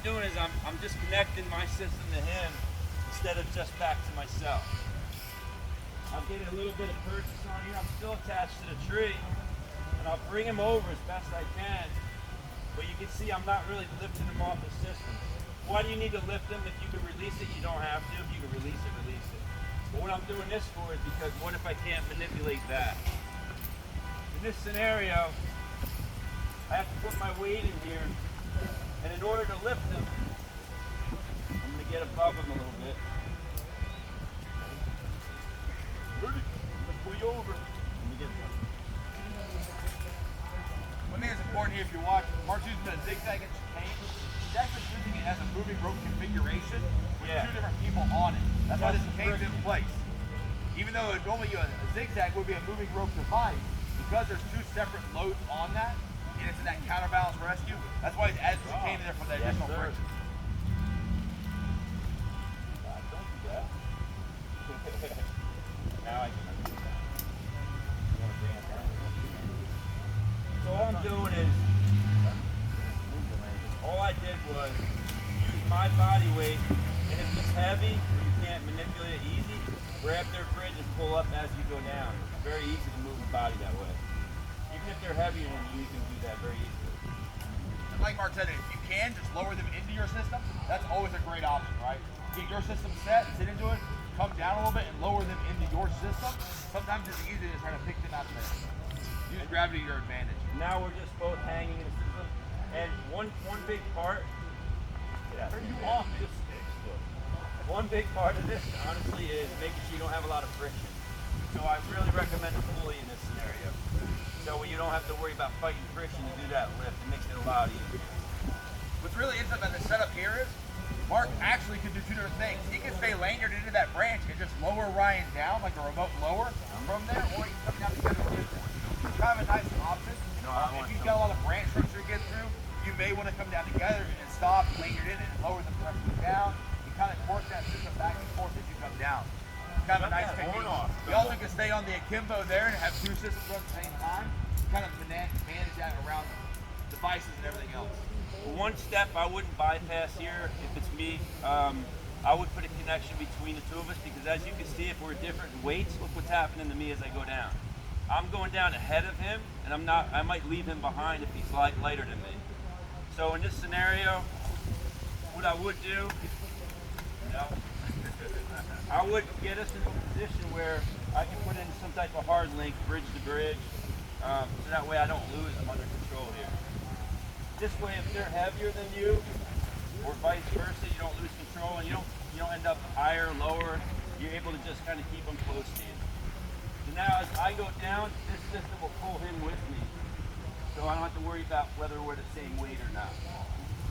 doing is I'm just connecting my system to him instead of just back to myself. I'm getting a little bit of purchase on here. I'm still attached to the tree, and I'll bring him over as best I can. But you can see I'm not really lifting him off the system. Why do you need to lift him? If you can release it, you don't have to. If you can release it, release it. But what I'm doing this for is because what if I can't manipulate that? In this scenario, I have to put my weight in here, and in order to lift him, I'm going to get above him a little bit. I'm going to pull you over. Let me get above. One thing that's important here, if you're watching, Mark's using a zigzag and chicane. He's actually using it as a moving rope configuration with two different people on it. That's why the chicane's in place. Even though normally a zigzag would be a moving rope device, because there's two separate loads on that, and it's in that counterbalance rescue, that's why he's added the chicane in there for the additional friction. Don't do that. Now I can do that. So all I'm doing is, all I did was use my body weight, and if it's heavy or you can't manipulate it easy, grab their bridge and pull up as you go down. It's very easy to move the body that way. Even if they're heavier than you can do that very easily. And like Mark said, if you can, just lower them into your system. That's always a great option, right? Get your system set, sit into it, come down a little bit and lower them into your system. Sometimes it's easier to try to pick them out there. Use gravity to your advantage. Now we're just both hanging in the system. And one big part, one big part of this, honestly, is making sure you don't have a lot of friction. So I really recommend a pulley in this scenario. So when you don't have to worry about fighting friction to do that lift, it makes it a lot easier. What's really interesting about the setup here is, Mark actually can do two different things. He can stay lanyarded into that branch and just lower Ryan down like a remote lower from there, or he can come down together with him. It's kind of a nice option. If you've got a lot of branch structure to get through, you may want to come down together and stop, lanyard in, and lower the pressure down. You kind of work that system back and forth as you come down. It's kind of a nice technique. You also can stay on the akimbo there and have two systems run at the same time. Kind of manage that around devices and everything else. One step I wouldn't bypass here, if it's me, I would put a connection between the two of us, because as you can see, if we're different in weights, look what's happening to me as I go down. I'm going down ahead of him, and I might leave him behind if he's lighter than me. So in this scenario, what I would do, I would get us into a position where I can put in some type of hard link, bridge to bridge, so that way I don't lose them under control here. This way, if they're heavier than you, or vice versa, you don't lose control, and you don't end up higher or lower. You're able to just kind of keep them close to you. So now, as I go down, this system will pull him with me, so I don't have to worry about whether we're the same weight or not.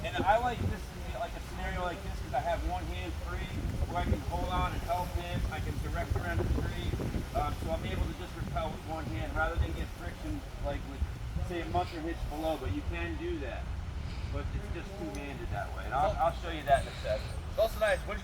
And I like this, like a scenario like this, because I have one hand free, where I can hold on and help him. I can direct around the tree, so I'm able to just repel with one hand rather than get friction like with, say, a mucker hitch below. But you can do that, but it's just two-handed that way. And I'll show you that in a second. It's also nice.